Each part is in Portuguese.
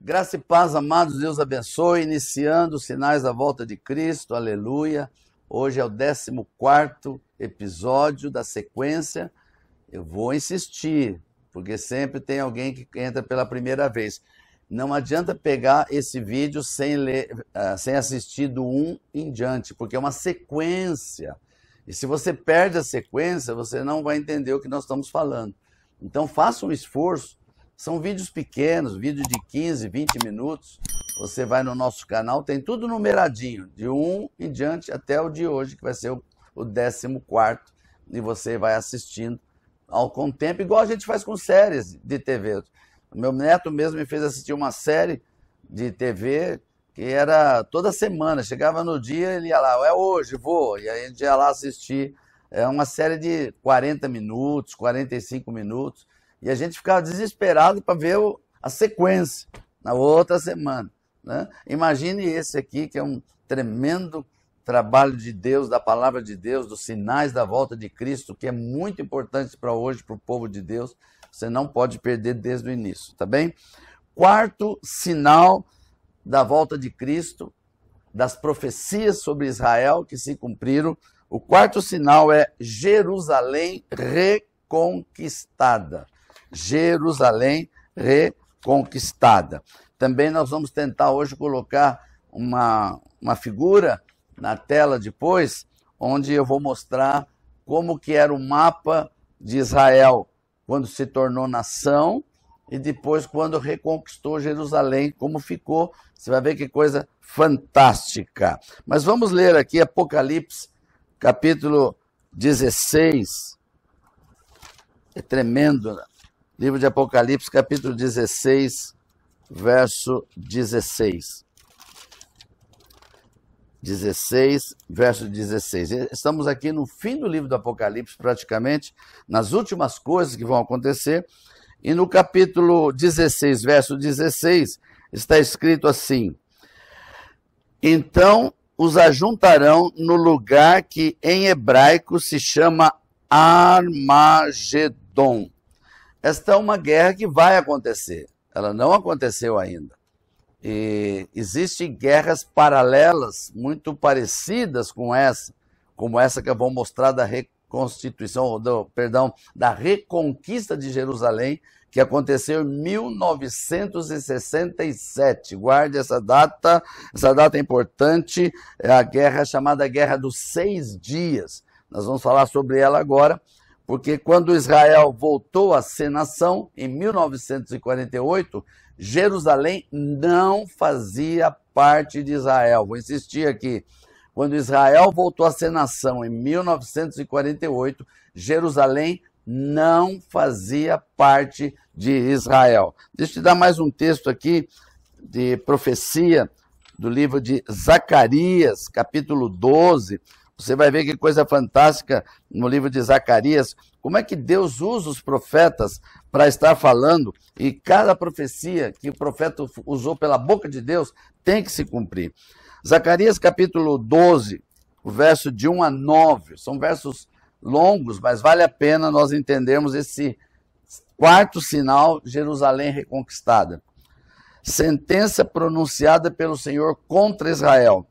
Graça e paz, amados, Deus abençoe, iniciando os sinais da volta de Cristo, aleluia. Hoje é o 14º episódio da sequência. Eu vou insistir, porque sempre tem alguém que entra pela primeira vez. Não adianta pegar esse vídeo sem assistir do 1 em diante, porque é uma sequência. E se você perde a sequência, você não vai entender o que nós estamos falando. Então faça um esforço. São vídeos pequenos, vídeos de 15, 20 minutos. Você vai no nosso canal, tem tudo numeradinho, de 1 em diante até o de hoje, que vai ser o 14º. E você vai assistindo com o tempo, igual a gente faz com séries de TV. O meu neto mesmo me fez assistir uma série de TV que era toda semana. Chegava no dia, ele ia lá, é hoje, vou. E aí a gente ia lá assistir. É uma série de 40 minutos, 45 minutos. E a gente ficava desesperado para ver a sequência na outra semana, né? Imagine esse aqui, que é um tremendo trabalho de Deus, da palavra de Deus, dos sinais da volta de Cristo, que é muito importante para hoje, para o povo de Deus. Você não pode perder desde o início, tá bem? Quarto sinal da volta de Cristo, das profecias sobre Israel que se cumpriram. O quarto sinal é Jerusalém reconquistada. Jerusalém reconquistada. Também nós vamos tentar hoje colocar uma figura na tela depois, onde eu vou mostrar como que era o mapa de Israel quando se tornou nação e depois quando reconquistou Jerusalém, como ficou. Você vai ver que coisa fantástica. Mas vamos ler aqui Apocalipse, capítulo 16. É tremendo, né? Livro de Apocalipse, capítulo 16, verso 16. 16, verso 16. Estamos aqui no fim do livro do Apocalipse, praticamente, nas últimas coisas que vão acontecer. E no capítulo 16, verso 16, está escrito assim: então os ajuntarão no lugar que em hebraico se chama Armagedon. Esta é uma guerra que vai acontecer. Ela não aconteceu ainda. E existem guerras paralelas, muito parecidas com essa, como essa que eu vou mostrar da reconstituição, da reconquista de Jerusalém, que aconteceu em 1967. Guarde essa data é importante, é a guerra chamada Guerra dos 6 Dias. Nós vamos falar sobre ela agora, porque quando Israel voltou a ser nação, em 1948, Jerusalém não fazia parte de Israel. Vou insistir aqui. Quando Israel voltou a ser nação, em 1948, Jerusalém não fazia parte de Israel. Deixa eu te dar mais um texto aqui de profecia do livro de Zacarias, capítulo 12. Você vai ver que coisa fantástica no livro de Zacarias, como é que Deus usa os profetas para estar falando, e cada profecia que o profeta usou pela boca de Deus tem que se cumprir. Zacarias capítulo 12, o verso de 1 a 9, são versos longos, mas vale a pena nós entendermos esse quarto sinal, Jerusalém reconquistada. Sentença pronunciada pelo Senhor contra Israel.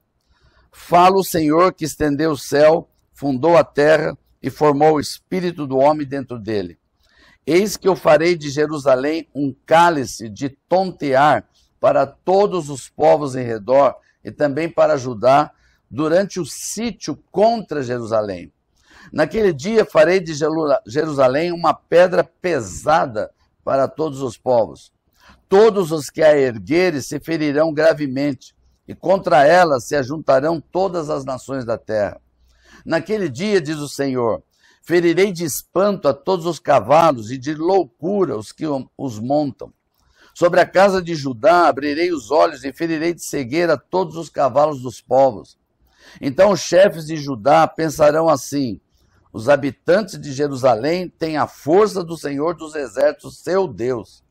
Fala o Senhor que estendeu o céu, fundou a terra e formou o espírito do homem dentro dele. Eis que eu farei de Jerusalém um cálice de tontear para todos os povos em redor e também para Judá durante o sítio contra Jerusalém. Naquele dia farei de Jerusalém uma pedra pesada para todos os povos. Todos os que a erguerem se ferirão gravemente, e contra ela se ajuntarão todas as nações da terra. Naquele dia, diz o Senhor, ferirei de espanto a todos os cavalos e de loucura os que os montam. Sobre a casa de Judá abrirei os olhos e ferirei de cegueira todos os cavalos dos povos. Então os chefes de Judá pensarão assim: os habitantes de Jerusalém têm a força do Senhor dos exércitos, seu Deus.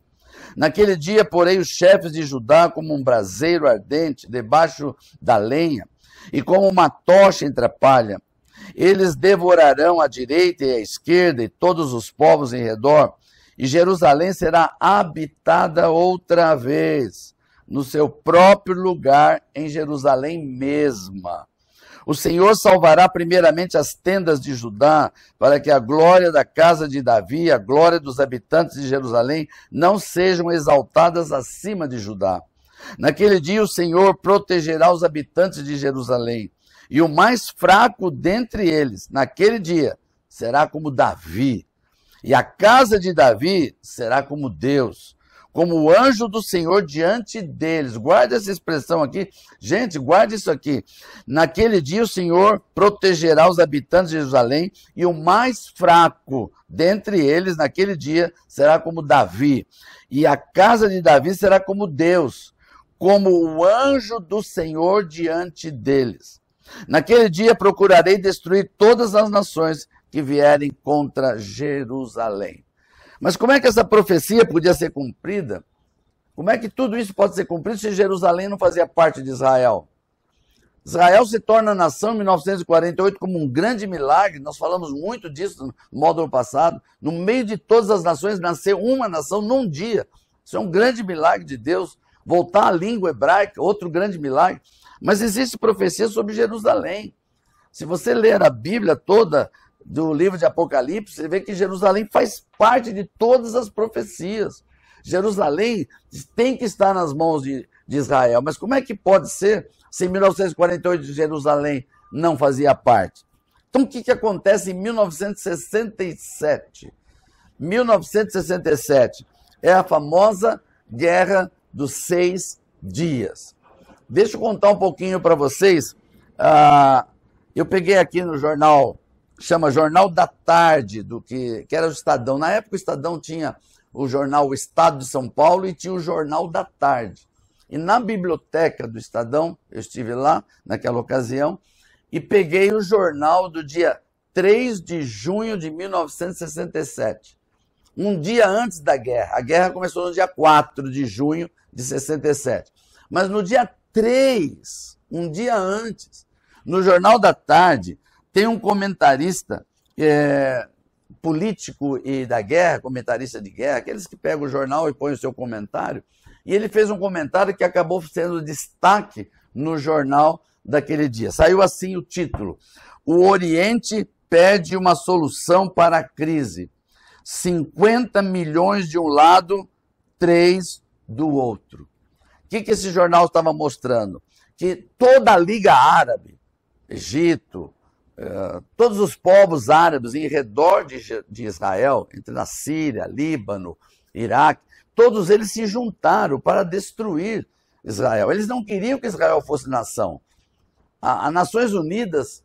Naquele dia, porém, os chefes de Judá como um braseiro ardente debaixo da lenha, e como uma tocha entre a palha. Eles devorarão à direita e à esquerda e todos os povos em redor, e Jerusalém será habitada outra vez. no seu próprio lugar em Jerusalém mesma. O Senhor salvará primeiramente as tendas de Judá, para que a glória da casa de Davi, a glória dos habitantes de Jerusalém, não sejam exaltadas acima de Judá. Naquele dia o Senhor protegerá os habitantes de Jerusalém, e o mais fraco dentre eles, naquele dia, será como Davi, e a casa de Davi será como Deus, como o anjo do Senhor diante deles. Guarda essa expressão aqui. Gente, guarda isso aqui. Naquele dia o Senhor protegerá os habitantes de Jerusalém, e o mais fraco dentre eles, naquele dia, será como Davi. E a casa de Davi será como Deus, como o anjo do Senhor diante deles. Naquele dia procurarei destruir todas as nações que vierem contra Jerusalém. Mas como é que essa profecia podia ser cumprida? Como é que tudo isso pode ser cumprido se Jerusalém não fazia parte de Israel? Israel se torna nação em 1948 como um grande milagre. Nós falamos muito disso no módulo passado. No meio de todas as nações, nasceu uma nação num dia. Isso é um grande milagre de Deus. Voltar à língua hebraica, outro grande milagre. Mas existe profecia sobre Jerusalém. Se você ler a Bíblia toda, do livro de Apocalipse, você vê que Jerusalém faz parte de todas as profecias. Jerusalém tem que estar nas mãos de Israel. Mas como é que pode ser se em 1948 Jerusalém não fazia parte? Então o que acontece em 1967? 1967 é a famosa Guerra dos 6 Dias. Deixa eu contar um pouquinho para vocês. Eu peguei aqui no jornal, chama Jornal da Tarde, que era o Estadão. Na época o Estadão tinha o jornal O Estado de São Paulo e tinha o Jornal da Tarde. E na biblioteca do Estadão, eu estive lá naquela ocasião, e peguei o jornal do dia 3 de junho de 1967. Um dia antes da guerra. A guerra começou no dia 4 de junho de 67. Mas no dia 3, um dia antes, no Jornal da Tarde, tem um comentarista político e da guerra, comentarista de guerra, aqueles que pegam o jornal e põem o seu comentário, e ele fez um comentário que acabou sendo destaque no jornal daquele dia. Saiu assim o título: O Oriente pede uma solução para a crise. 50 milhões de um lado, 3 do outro. O que esse jornal estava mostrando? Que toda a Liga Árabe, Egito, todos os povos árabes em redor de Israel, entre a Síria, Líbano, Iraque, todos eles se juntaram para destruir Israel. Eles não queriam que Israel fosse nação. As Nações Unidas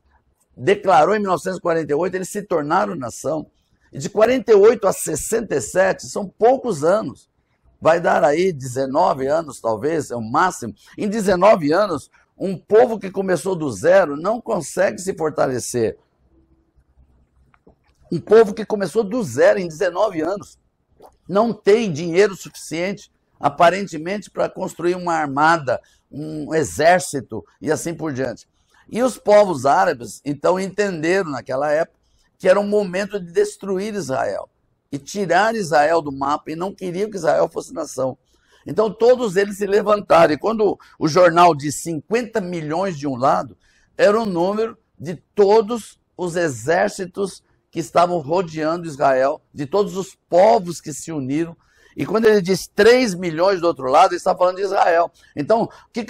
declarou em 1948, eles se tornaram nação. E de 48 a 67 são poucos anos. Vai dar aí 19 anos, talvez, é o máximo. Em 19 anos, um povo que começou do zero não consegue se fortalecer. Um povo que começou do zero em 19 anos não tem dinheiro suficiente, aparentemente, para construir uma armada, um exército e assim por diante. E os povos árabes, então, entenderam naquela época que era um momento de destruir Israel e tirar Israel do mapa, e não queriam que Israel fosse nação. Então todos eles se levantaram, e quando o jornal diz 50 milhões de um lado, era o número de todos os exércitos que estavam rodeando Israel, de todos os povos que se uniram. E quando ele diz 3 milhões do outro lado, ele está falando de Israel. Então, o que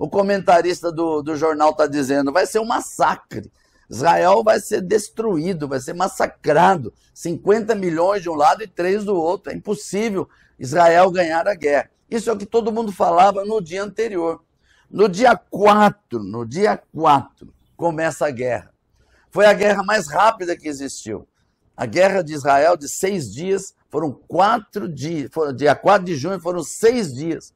o comentarista do jornal está dizendo? Vai ser um massacre. Israel vai ser destruído, vai ser massacrado. 50 milhões de um lado e 3 do outro. É impossível Israel ganhar a guerra. Isso é o que todo mundo falava no dia anterior. No dia 4, começa a guerra. Foi a guerra mais rápida que existiu. A guerra de Israel de 6 dias, foram 4 dias. Dia 4 de junho foram 6 dias.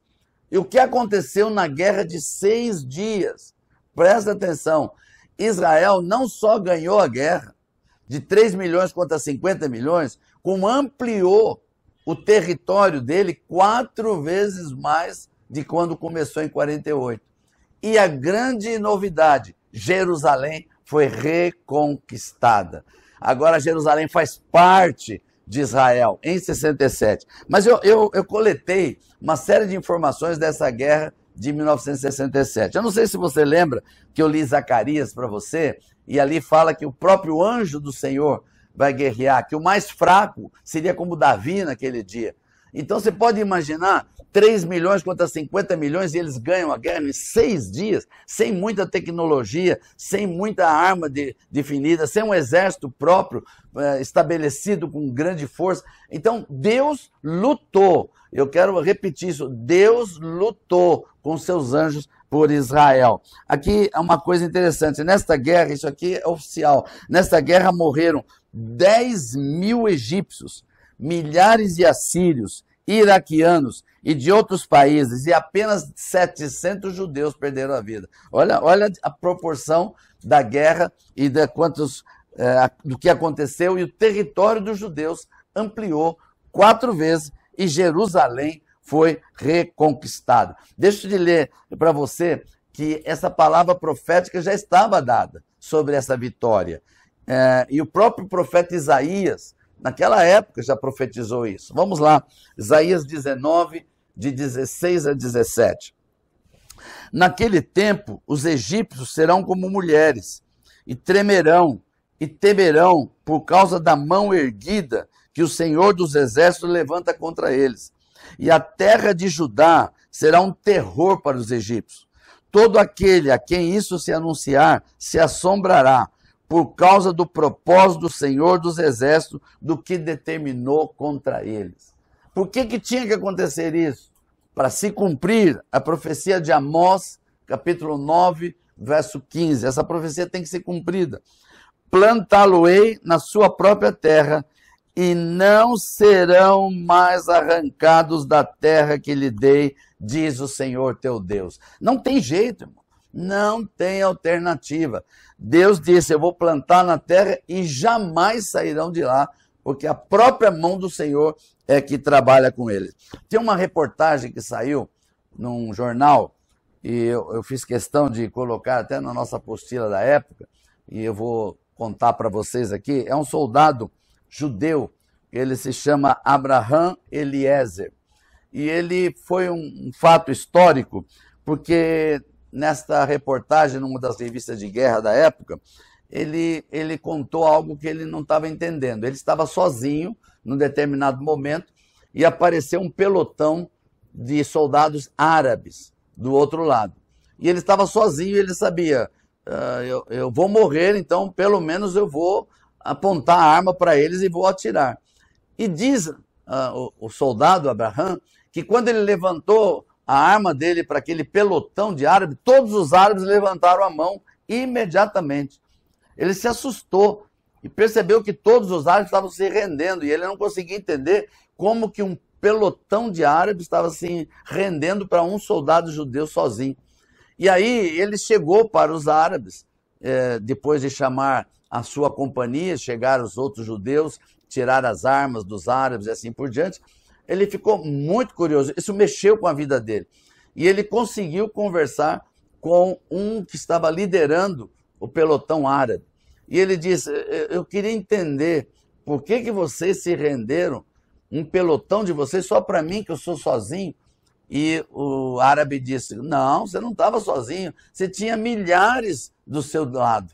E o que aconteceu na guerra de 6 dias? Presta atenção. Israel não só ganhou a guerra, de 3 milhões contra 50 milhões, como ampliou o território dele 4 vezes mais de quando começou em 48. E a grande novidade, Jerusalém foi reconquistada. Agora Jerusalém faz parte de Israel em 67. Mas eu coletei uma série de informações dessa guerra de 1967. Eu não sei se você lembra que eu li Zacarias para você, e ali fala que o próprio anjo do Senhor vai guerrear, que o mais fraco seria como Davi naquele dia. Então você pode imaginar 3 milhões contra 50 milhões e eles ganham a guerra em 6 dias, sem muita tecnologia, sem muita arma definida, sem um exército próprio estabelecido com grande força. Então Deus lutou, eu quero repetir isso, Deus lutou com seus anjos por Israel. Aqui é uma coisa interessante, nesta guerra, isso aqui é oficial, nesta guerra morreram 10 mil egípcios, milhares de assírios, iraquianos e de outros países, e apenas 700 judeus perderam a vida. Olha a proporção da guerra e de do que aconteceu, e o território dos judeus ampliou 4 vezes e Jerusalém foi reconquistado. Deixa eu ler para você que essa palavra profética já estava dada sobre essa vitória. E o próprio profeta Isaías, naquela época, já profetizou isso. Vamos lá, Isaías 19, de 16 a 17. Naquele tempo, os egípcios serão como mulheres, e tremerão, e temerão por causa da mão erguida que o Senhor dos Exércitos levanta contra eles. E a terra de Judá será um terror para os egípcios. Todo aquele a quem isso se anunciar se assombrará, por causa do propósito do Senhor dos Exércitos, do que determinou contra eles. Por que tinha que acontecer isso? Para se cumprir a profecia de Amós, capítulo 9, verso 15. Essa profecia tem que ser cumprida. Plantá-lo-ei na sua própria terra, e não serão mais arrancados da terra que lhe dei, diz o Senhor teu Deus. Não tem jeito, irmão. Não tem alternativa. Deus disse, eu vou plantar na terra e jamais sairão de lá, porque a própria mão do Senhor é que trabalha com eles. Tem uma reportagem que saiu num jornal, e eu fiz questão de colocar até na nossa apostila da época, e eu vou contar para vocês aqui. É um soldado judeu, ele se chama Abraham Eliezer, e ele foi um fato histórico, porque nesta reportagem, numa das revistas de guerra da época, ele contou algo que ele não estava entendendo. Ele estava sozinho, num determinado momento, e apareceu um pelotão de soldados árabes do outro lado. E ele estava sozinho e ele sabia, eu vou morrer, então pelo menos eu vou apontar a arma para eles e vou atirar. E diz o soldado Abraham que quando ele levantou a arma dele para aquele pelotão de árabes, todos os árabes levantaram a mão imediatamente. Ele se assustou e percebeu que todos os árabes estavam se rendendo, e ele não conseguia entender como que um pelotão de árabes estava se rendendo para um soldado judeu sozinho. E aí ele chegou para os árabes, depois de chamar a sua companhia, chegaram os outros judeus, tirar as armas dos árabes e assim por diante. Ele ficou muito curioso, isso mexeu com a vida dele. E ele conseguiu conversar com um que estava liderando o pelotão árabe. E ele disse, eu queria entender por que vocês se renderam, um pelotão de vocês, só para mim, que eu sou sozinho. E o árabe disse, não, você não estava sozinho, você tinha milhares do seu lado.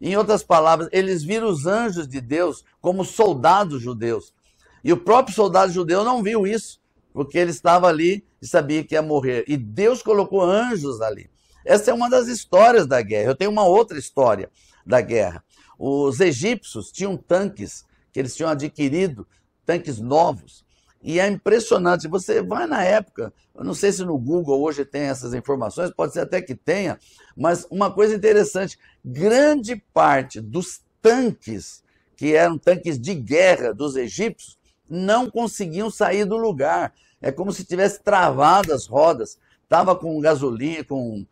Em outras palavras, eles viram os anjos de Deus como soldados judeus. E o próprio soldado judeu não viu isso, porque ele estava ali e sabia que ia morrer. E Deus colocou anjos ali. Essa é uma das histórias da guerra. Eu tenho uma outra história da guerra. Os egípcios tinham tanques que eles tinham adquirido, tanques novos. E é impressionante. Você vai na época, eu não sei se no Google hoje tem essas informações, pode ser até que tenha, mas uma coisa interessante, grande parte dos tanques, que eram tanques de guerra dos egípcios, não conseguiam sair do lugar. É como se tivesse travado as rodas. Estava com gasolina, com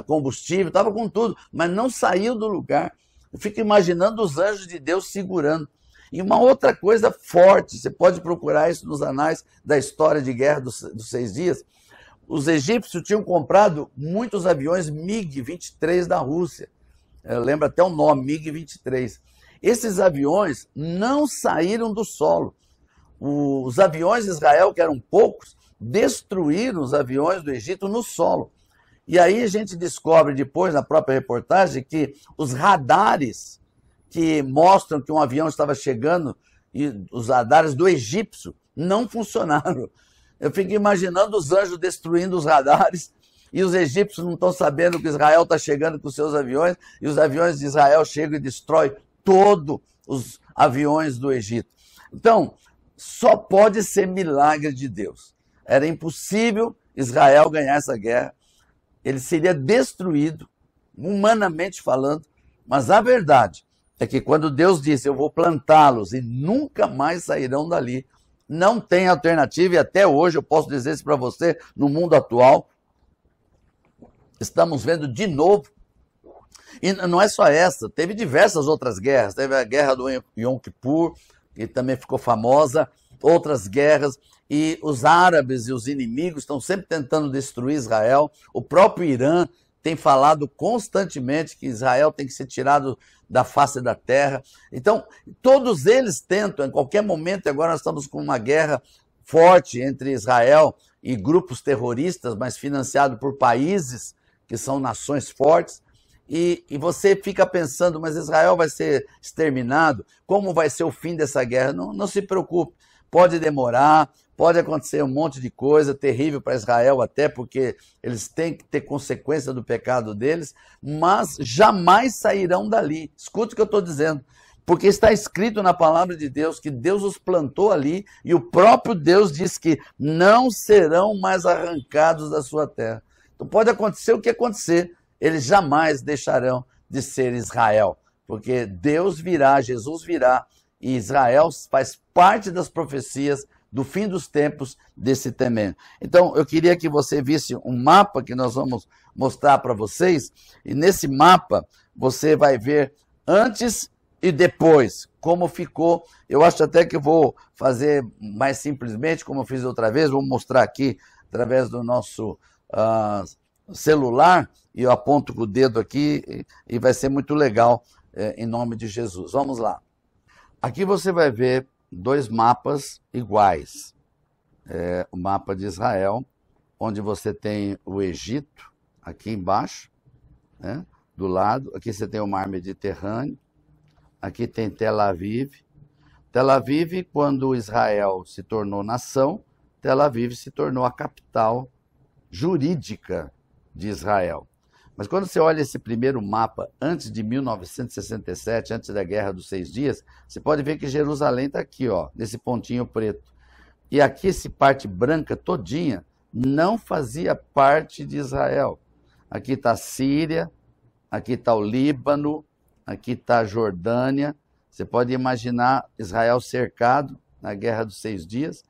combustível, estava com tudo, mas não saiu do lugar. Eu fico imaginando os anjos de Deus segurando. E uma outra coisa forte, você pode procurar isso nos anais da história de guerra dos 6 dias, os egípcios tinham comprado muitos aviões MiG-23 da Rússia. Eu lembro até o nome, MiG-23. Esses aviões não saíram do solo. os aviões de Israel, que eram poucos, destruíram os aviões do Egito no solo. E aí a gente descobre depois, na própria reportagem, que os radares que mostram que um avião estava chegando, e os radares do egípcio, não funcionaram. Eu fico imaginando os anjos destruindo os radares, e os egípcios não estão sabendo que Israel está chegando com seus aviões, e os aviões de Israel chegam e destroem todos os aviões do Egito. Então, só pode ser milagre de Deus. Era impossível Israel ganhar essa guerra. Ele seria destruído, humanamente falando. Mas a verdade é que quando Deus disse, eu vou plantá-los e nunca mais sairão dali, não tem alternativa. E até hoje eu posso dizer isso para você, no mundo atual, estamos vendo de novo. E não é só essa, teve diversas outras guerras. Teve a guerra do Yom Kippur, que também ficou famosa, outras guerras, e os árabes e os inimigos estão sempre tentando destruir Israel. O próprio Irã tem falado constantemente que Israel tem que ser tirado da face da terra. Então, todos eles tentam, em qualquer momento, agora nós estamos com uma guerra forte entre Israel e grupos terroristas, mas financiado por países que são nações fortes. E você fica pensando, mas Israel vai ser exterminado? Como vai ser o fim dessa guerra? Não se preocupe, pode demorar, pode acontecer um monte de coisa terrível para Israel, até porque eles têm que ter consequência do pecado deles, mas jamais sairão dali. Escuta o que eu estou dizendo, porque está escrito na palavra de Deus que Deus os plantou ali e o próprio Deus diz que não serão mais arrancados da sua terra. Então pode acontecer o que acontecer, eles jamais deixarão de ser Israel, porque Deus virá, Jesus virá, e Israel faz parte das profecias do fim dos tempos desse tempo. Então, eu queria que você visse um mapa que nós vamos mostrar para vocês, e nesse mapa você vai ver antes e depois, como ficou. Eu acho até que eu vou fazer mais simplesmente, como eu fiz outra vez, vou mostrar aqui, através do nosso celular, e eu aponto com o dedo aqui, e vai ser muito legal, em nome de Jesus. Vamos lá. Aqui você vai ver dois mapas iguais. O mapa de Israel, onde você tem o Egito, aqui embaixo, né, do lado. Aqui você tem o Mar Mediterrâneo. Aqui tem Tel Aviv. Tel Aviv, quando Israel se tornou nação, Tel Aviv se tornou a capital jurídica de Israel. Mas quando você olha esse primeiro mapa, antes de 1967, antes da Guerra dos 6 Dias, você pode ver que Jerusalém está aqui, ó, nesse pontinho preto. E aqui, essa parte branca todinha, não fazia parte de Israel. Aqui está a Síria, aqui está o Líbano, aqui está a Jordânia. Você pode imaginar Israel cercado na Guerra dos 6 Dias.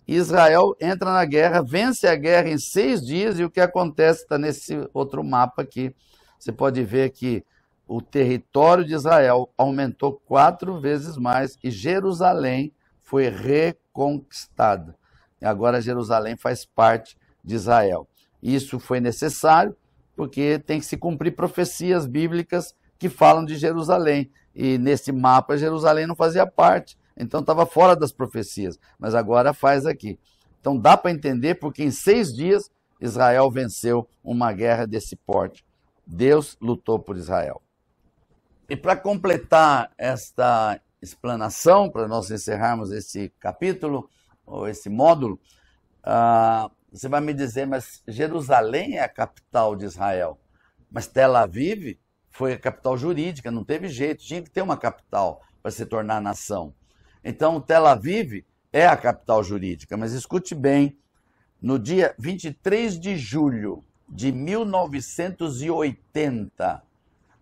Israel entra na guerra, vence a guerra em 6 dias, e o que acontece está nesse outro mapa aqui. Você pode ver que o território de Israel aumentou 4 vezes mais e Jerusalém foi reconquistada. E agora Jerusalém faz parte de Israel. Isso foi necessário porque tem que se cumprir profecias bíblicas que falam de Jerusalém. E nesse mapa Jerusalém não fazia parte. Então estava fora das profecias, mas agora faz aqui. Então dá para entender porque em 6 dias Israel venceu uma guerra desse porte. Deus lutou por Israel. E para completar esta explanação, para nós encerrarmos esse capítulo, ou esse módulo, você vai me dizer, mas Jerusalém é a capital de Israel, mas Tel Aviv foi a capital jurídica, não teve jeito, tinha que ter uma capital para se tornar nação. Então, Tel Aviv é a capital jurídica, mas escute bem, no dia 23 de julho de 1980,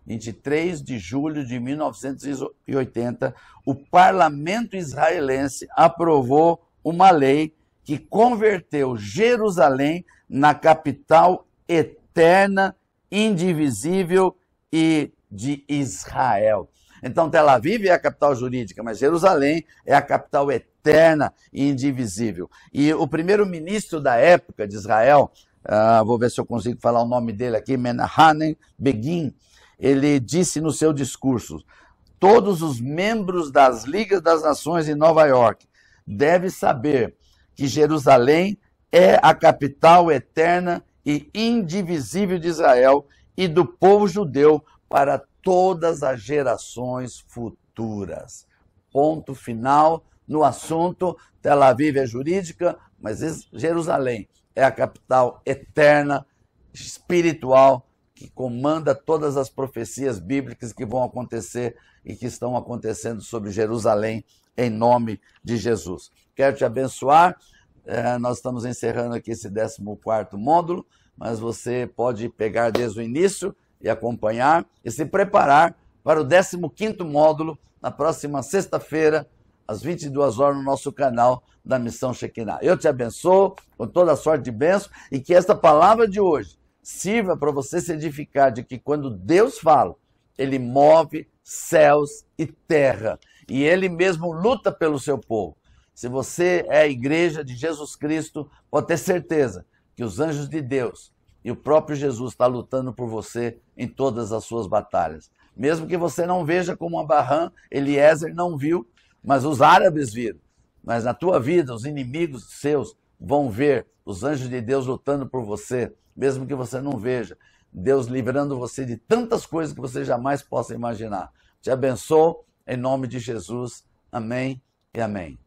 23 de julho de 1980, o parlamento israelense aprovou uma lei que converteu Jerusalém na capital eterna, indivisível e de Israel. Então, Tel Aviv é a capital jurídica, mas Jerusalém é a capital eterna e indivisível. E o primeiro-ministro da época de Israel, vou ver se eu consigo falar o nome dele aqui, Menahem Begin, ele disse no seu discurso: todos os membros das Ligas das Nações em Nova York deve saber que Jerusalém é a capital eterna e indivisível de Israel e do povo judeu para todas as gerações futuras. Ponto final no assunto. Tel Aviv é jurídica, mas Jerusalém é a capital eterna, espiritual, que comanda todas as profecias bíblicas que vão acontecer e que estão acontecendo sobre Jerusalém, em nome de Jesus. Quero te abençoar. Nós estamos encerrando aqui esse 14º módulo, mas você pode pegar desde o início e acompanhar e se preparar para o 15º módulo na próxima sexta-feira, às 22 horas, no nosso canal da Missão Shekinah. Eu te abençoo com toda a sorte de bênção e que esta palavra de hoje sirva para você se edificar de que quando Deus fala, Ele move céus e terra e Ele mesmo luta pelo seu povo. Se você é a igreja de Jesus Cristo, pode ter certeza que os anjos de Deus e o próprio Jesus está lutando por você em todas as suas batalhas. Mesmo que você não veja como Abraham, Eliezer não viu, mas os árabes viram. Mas na tua vida, os inimigos seus vão ver os anjos de Deus lutando por você, mesmo que você não veja. Deus livrando você de tantas coisas que você jamais possa imaginar. Te abençoo em nome de Jesus. Amém e amém.